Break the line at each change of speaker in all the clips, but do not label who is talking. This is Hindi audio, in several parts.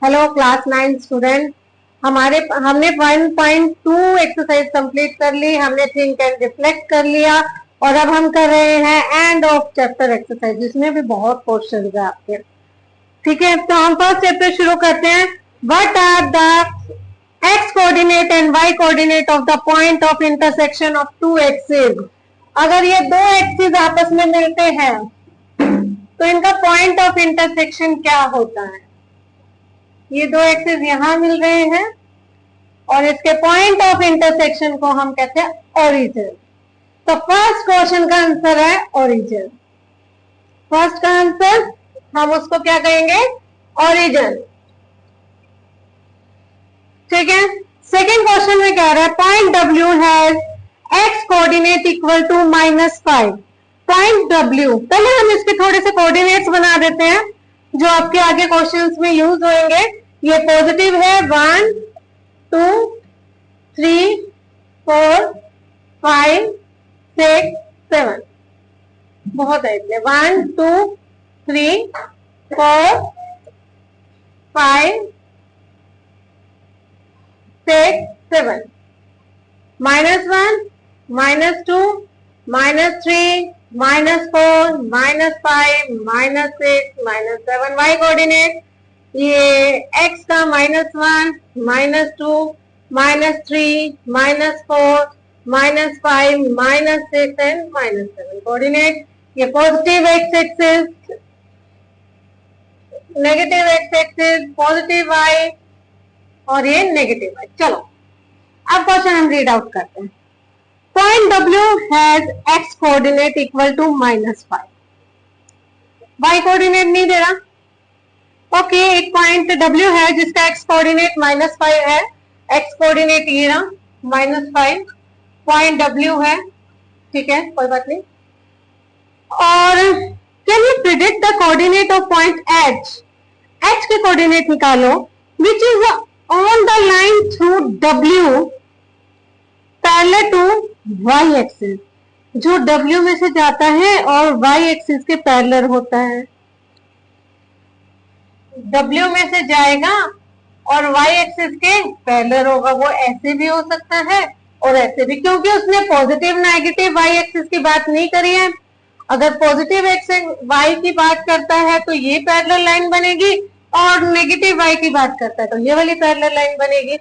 हेलो क्लास 9 स्टूडेंट, हमने 1.2 एक्सरसाइज कंप्लीट कर ली, हमने थिंक एंड रिफ्लेक्ट कर लिया और अब हम कर रहे हैं एंड ऑफ चैप्टर एक्सरसाइज, जिसमें भी बहुत क्वेश्चन है आपके। ठीक है, तो हम फर्स्ट चैप्टर शुरू करते हैं। What are the x coordinate and y coordinate of the point of intersection of two axis. अगर ये दो एक्सिस आपस में मिलते हैं तो इनका पॉइंट ऑफ इंटरसेक्शन क्या होता है? ये दो एक्सिस यहां मिल रहे हैं और इसके पॉइंट ऑफ इंटरसेक्शन को हम कहते हैं ओरिजिन। तो फर्स्ट क्वेश्चन का आंसर है ओरिजिन। फर्स्ट का आंसर हम उसको क्या कहेंगे? ओरिजिन। ठीक है, सेकेंड क्वेश्चन में क्या रहा है? Point W has x coordinate equal to -5। Point W, पहले हम इसके थोड़े से कोऑर्डिनेट्स बना देते हैं जो आपके आगे क्वेश्चंस में यूज होंगे। ये पॉजिटिव है 1 2 3 4 5 6 7, बहुत है इसलिए 1 2 3 4 5 6 7, -1 -2 -3 -4 -5 -6 -7 y कोऑर्डिनेट। ये x का -1 -2 -3 -4 -5 -6 एंड -7 कोऑर्डिनेट। ये positive x axis, negative x axis, positive y और ये नेगेटिव y। चलो अब क्वेश्चन हम रीड आउट करते हैं। Point W has x coordinate equal to -5। y coordinate नहीं दे रहा। ओके, एक पॉइंट W है जिसका x कोऑर्डिनेट -5 है। x कोऑर्डिनेट ये रहा -5, पॉइंट W है। ठीक है, कोई बात नहीं। और can you predict the coordinate of point H? H के कोऑर्डिनेट निकालो which is on the line through W parallel to y axis, जो W में से जाता है और y एक्सिस के पैरेलल होता है। W में से जाएगा और y एक्सिस के पैरेलल होगा। वो ऐसे भी हो सकता है और ऐसे भी, क्योंकि उसने पॉजिटिव नेगेटिव y एक्सिस की बात नहीं करी है। अगर पॉजिटिव एक्सिस y की बात करता है तो ये पैरेलल लाइन बनेगी, और नेगेटिव y की बात करता है तो ये वाली पैरेलल लाइन बनेगी।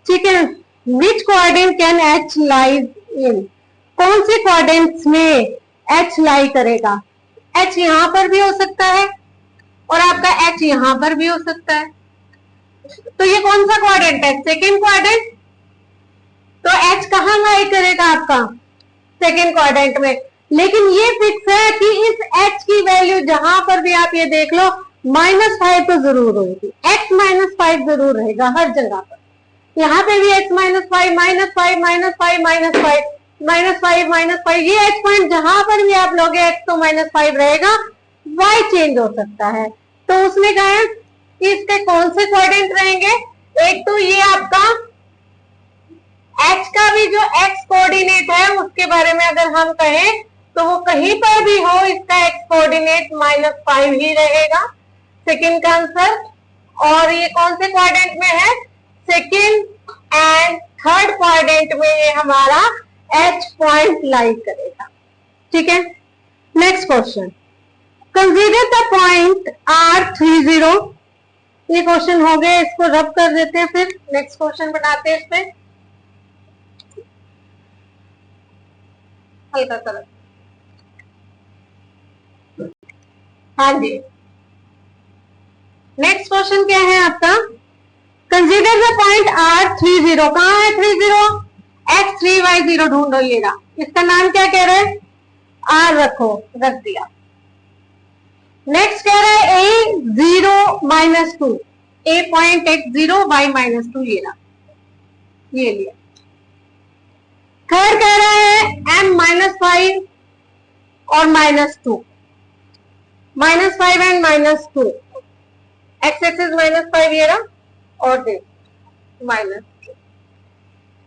ठीक है, which coordinate can H lies in? कौन से कोऑर्डिनेट्स में H लाई करेगा? H यहां पर भी हो सकता है और आपका H यहां पर भी हो सकता है। तो ये कौन सा क्वाड्रेंट है? Second quadrant. तो H कहां लाई करेगा आपका? सेकेंड क्वाड्रेंट में। लेकिन ये फिक्स है कि इस H की वैल्यू जहां पर भी आप ये देख लो -5 तो जरूर होगी। X -5 जरूर रहेगा हर जगह पर। यहाँ पे भी X -5 -5 -5 -5 -5 ये H पॉइंट जहां पर भी आप लोगे X तो -5 रहेगा। Y चेंज हो सकता है। तो उसने कहा है कि इसके कौन से कोऑर्डिनेट रहेंगे? एक तो ये आपका H का भी जो X कोऑर्डिनेट है उसके बारे में अगर हम कहें तो वो कहीं पर भी हो, इसका X कोऑर्डिनेट -5 ही रहेगा। सेकेंड का आंसर। और ये कौन से क्वाड्रेंट में है? सेकेंड एंड थर्ड क्वाड्रेंट में ये हमारा H पॉइंट लाई करेगा। ठीक है, next question. Consider the point R30। ये क्वेश्चन हो गया, इसको रब कर देते हैं, फिर नेक्स्ट क्वेश्चन बनाते हैं। इस पे हल्का सा, हाँ जी। नेक्स्ट क्वेश्चन क्या है आपका? Consider the point R30। कहां है 30? X3Y0 ढूंढिएगा। इसका नाम क्या कह रहे हैं? R रखो, रख दिया। नेक्स्ट कह रहा है A0 -2। A point X0 Y -2 ये रहा, ये लिया। थर्ड कह रहा है M -5 और -2, -5 एंड -2। X एक्सिस -5 ये रहा और -2।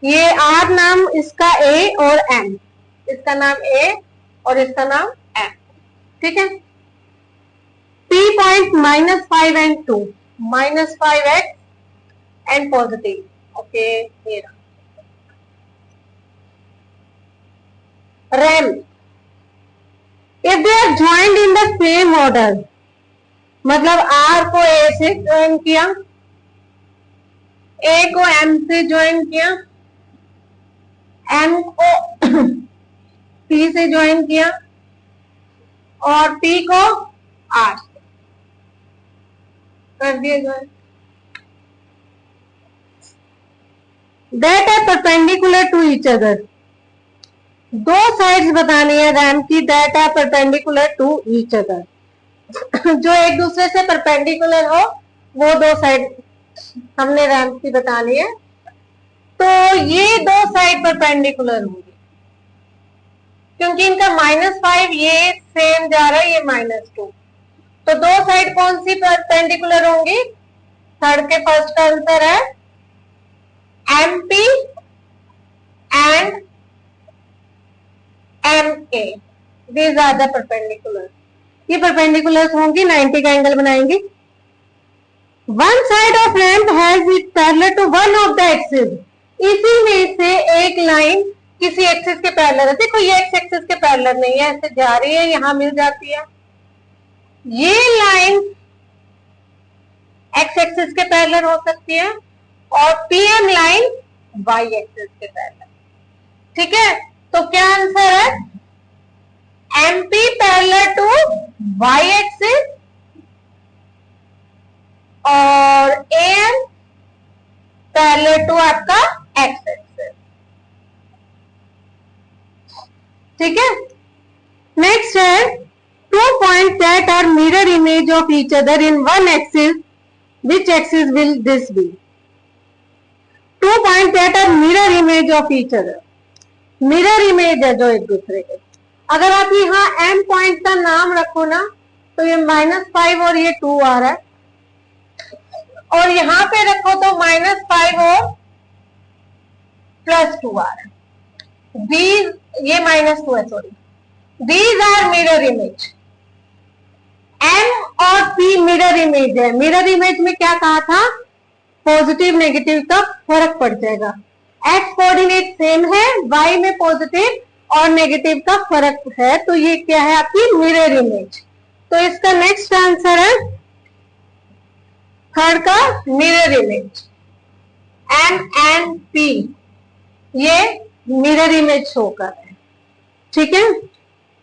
ये R नाम इसका A और M, इसका नाम A और इसका नाम M। ठीक है, P point -5 and 2 -5x and positive. Okay, here. RAM. If they are joined in the same order, मतलब R को A से ज्वाइन किया, A को M से ज्वाइन किया, M को P से ज्वाइन किया और P को R से कर दिया join. That are perpendicular to each other. दो साइड्स बतानी है रैम की, that are perpendicular to each other. जो एक दूसरे से परपेंडिकुलर हो वो दो साइड हमने रैम की बतानी है. तो ये दो साइड परपेंडिकुलर होंगी क्योंकि इनका -5 ये सेम जा रहा है, ये -2. तो दो साइड कौन सी परपेंडिकुलर होंगी? थर्ड के फर्स्ट का आंसर है MP and MA. These are the perpendicular. ये perpendiculars होंगी, 90 का एंगल बनाएंगी. One side of ramp has it parallel to one of the axis. इसी में से एक लाइन किसी एक्सिस के पैरेलल है. देखो ये एक्स एक्सिस के पैरेलल नहीं है, ऐसे जा रही है, यहां मिल जाती है. ये लाइन एक्स एक्सिस के पैरेलल हो सकती है और PM लाइन वाई एक्सिस के पैरेलल. ठीक है, तो क्या आंसर है? MP parallel to y axis और AM पैरेलल टू आपका एक्स एक्सिस. ठीक है, नेक्स्ट है two point that are mirror image of each other in one axis. Which axis will this be? Two point that are mirror image of each other. Mirror image है जो एक दूसरे के. अगर आप यहाँ M पॉइंट का नाम रखो ना तो ये -5 और ये 2 आ रहा है, और यहाँ पे रखो तो -5 और +2 आ रहा है. These ये -2 है, sorry. These are mirror image. M और P मिरर इमेज है. मिरर इमेज में क्या कहा था? पॉजिटिव नेगेटिव का फर्क पड़ जाएगा. एक्स कोऑर्डिनेट सेम है, वाई में पॉजिटिव और नेगेटिव का फर्क है, तो ये क्या है? आपकी मिरर इमेज. तो इसका नेक्स्ट आंसर है थर्ड का मिरर इमेज. MNP ये मिरर इमेज शो कर रहे हैं. ठीक है,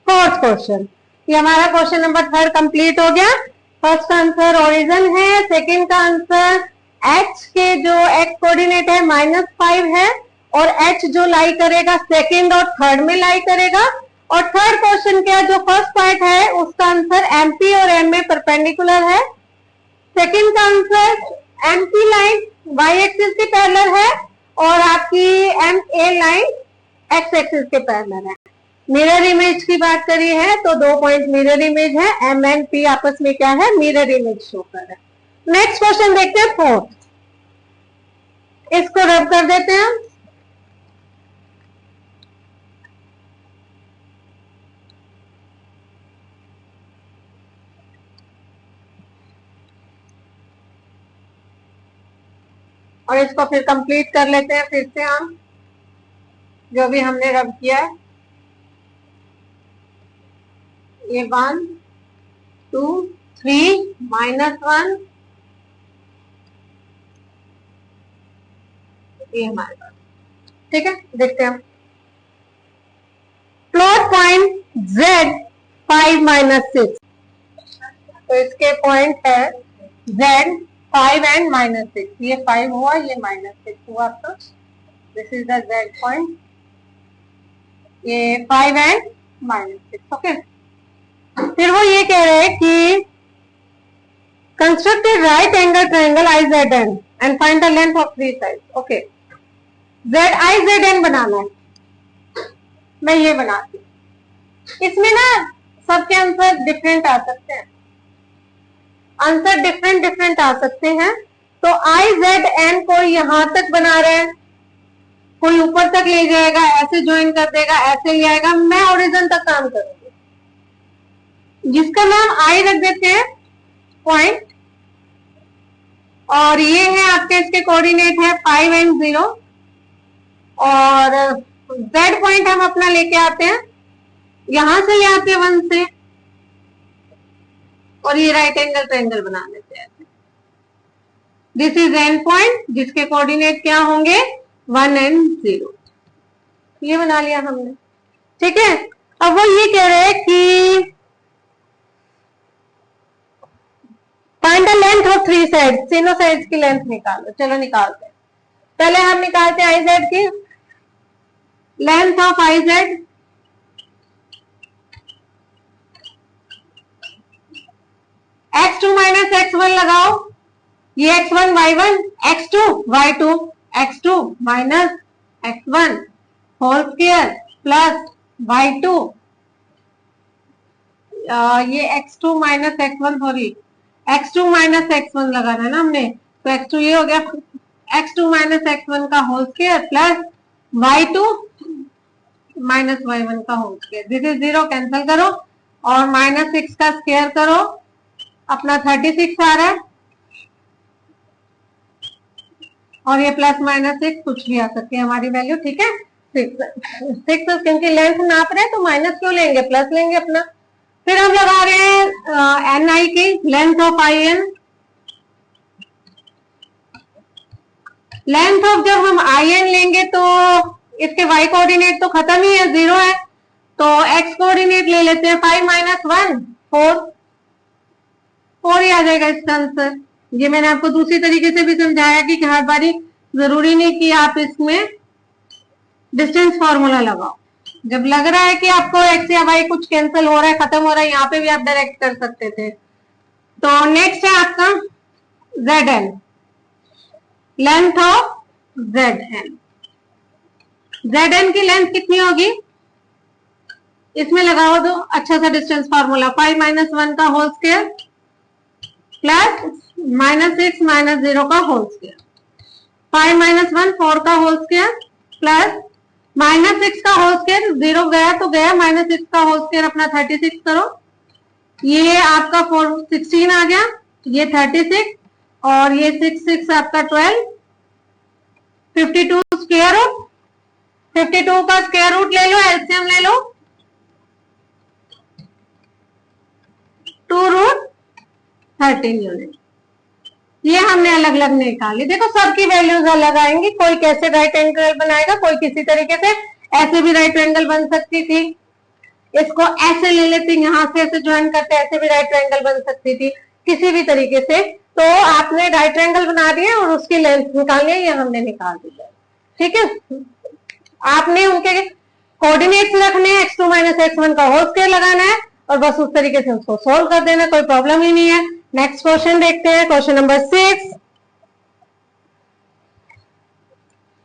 फोर्थ क्वेश्चन. ये हमारा क्वेश्चन नंबर 3 कंप्लीट हो गया. फर्स्ट आंसर ओरिजिन है, सेकेंड का आंसर H के जो x कोऑर्डिनेट है -5 है और H जो लाई करेगा सेकेंड और थर्ड में लाई करेगा. और थर्ड क्वेश्चन क्या, जो फर्स्ट पार्ट है उसका आंसर MP और MA परपेंडिकुलर है. सेकेंड का answer MP line y axis के पैरेलल है और आपकी MA लाइन x एक्सिस के पैरेलल है. मिरर इमेज की बात करी है तो 2 पॉइंट मिरर इमेज है. M एंड P आपस में क्या है? मिरर इमेज शो कर रहा है. नेक्स्ट क्वेश्चन देखते हैं फोर्थ. इसको रब कर देते हैं. और इसको फिर कंप्लीट कर लेते हैं फिर से हम जो भी हमने रब किया है. ये 1 2 3 -1 ये हमारे पास. ठीक है, देखते हैं. Plot point Z 5 - 6. तो इसके पॉइंट है Z 5 एंड -6. ये 5 हुआ, ये -6 हुआ. तो this is the Z point. ये 5 एंड -6. ओके, फिर वो ये कह रहे हैं कि construct A right angle triangle IZN and find the length of 3 sides. Okay, ZIZN बनाना है. मैं ये बनाती हूँ. इसमें ना सबके आंसर डिफरेंट आ सकते हैं. आंसर डिफरेंट आ सकते हैं. तो IZN कोई यहां तक बना रहे हैं, कोई ऊपर तक ले जाएगा, ऐसे ज्वाइन कर देगा, ऐसे ले आएगा. मैं ओरिजिन तक काम करूंगी. जिसका नाम I रख देते हैं पॉइंट और ये है आपके, इसके कोऑर्डिनेट है 5 and 0, और z पॉइंट हम अपना लेके आते हैं, यहां से ले आते हैं 1 से, और ये राइट एंगल ट्रायंगल बना लेते हैं। दिस इज एंड पॉइंट जिसके कोऑर्डिनेट क्या होंगे 1 and 0, ये बना लिया हमने। ठीक है, अब वो ये कह रहे हैं कि find the length of 3 sides, तीनों साइड्स की लेंथ निकालो। चलो निकालते हैं, पहले हम निकालते हैं IZ की length of IZ। x2 minus x1 लगाओ, ये x1 y1, x2 y2, x2 minus x1 whole square plus y2, ये x2 minus x1, sorry x2 minus x1 लगाना है ना हमने, तो x2 ये हो गया x2 माइनस x1 का whole square plus y2 minus y1 का whole square. This is 0, cancel करो, और माइनस 6 का स्क्वायर करो, अपना 36 आ रहा है, और ये प्लस माइनस 6 कुछ भी आ सकती है हमारी वैल्यू। ठीक है, 6 क्योंकि लेंथ नाप रहे हैं तो माइनस क्यों लेंगे, प्लस लेंगे अपना। फिर हम लगा रहे हैं NI की length of IN। Length of जब हम IN लेंगे तो इसके y कोऑर्डिनेट तो खत्म ही है, 0 है, तो x कोऑर्डिनेट ले लेते हैं 5 माइनस 1 4 ही आ जाएगा इसका आंसर। ये मैंने आपको दूसरी तरीके से भी समझाया कि हर बारी जरूरी नहीं कि आप इसमें डिस्टेंस फॉर्मूला लगाओ, जब लग रहा है कि आपको x या y कुछ कैंसिल हो रहा है, खत्म हो रहा है, यहाँ पे भी आप डायरेक्ट कर सकते थे। तो नेक्स्ट है आपका ZN, length of ZN। ZN की लेंथ कितनी होगी, इसमें लगाओ दो अच्छा सा डिस्टेंस फॉर्मूला, 5 माइनस 1 का whole square plus minus 6 minus 0 का होल स्क्वायर, 5 माइनस 1 4 का होल स्क्वायर प्लस माइनस 6 का होल स्क्वायर, 0 गया तो गया, माइनस 6 का होल स्क्वायर अपना 36 करो, ये आपका 16 आ गया, ये 36, और ये 6 आपका 12, 52 स्क्वायर रूट, 52 का स्क्वायर रूट ले लो, एलसीएम ले लो, 2 रूट 13 यूनिट। ये हमने अलग अलग निकाली। देखो सबकी वैल्यूज अलग आएंगी, कोई कैसे राइट एंगल बनाएगा, कोई किसी तरीके से, ऐसे भी राइट एंगल बन सकती थी, इसको ऐसे ले लेते, यहां से ऐसे ज्वाइन करते, ऐसे भी राइट एंगल बन सकती थी, किसी भी तरीके से। तो आपने राइट एंगल बना दिया और उसकी लेंथ निकालनी है, ये हमने निकाल दिया। ठीक है, आपने उनके कोऑर्डिनेट्स रखने हैं, x2 माइनस x1 का होल स्क्वायर लगाना है, और बस उस तरीके से उसको सोल्व कर देना, कोई प्रॉब्लम ही नहीं है। नेक्स्ट क्वेश्चन देखते हैं, क्वेश्चन नंबर 6।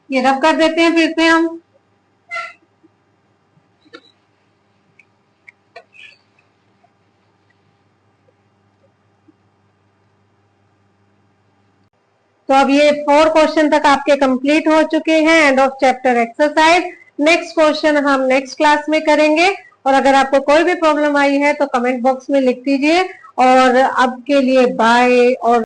ये रब कर देते हैं फिर से हम। तो अब ये 4 क्वेश्चन तक आपके कंप्लीट हो चुके हैं, end of chapter exercise. Next question हम नेक्स्ट क्लास में करेंगे, और अगर आपको कोई भी प्रॉब्लम आई है तो कमेंट बॉक्स में लिख दीजिए। और अब के लिए बाय। और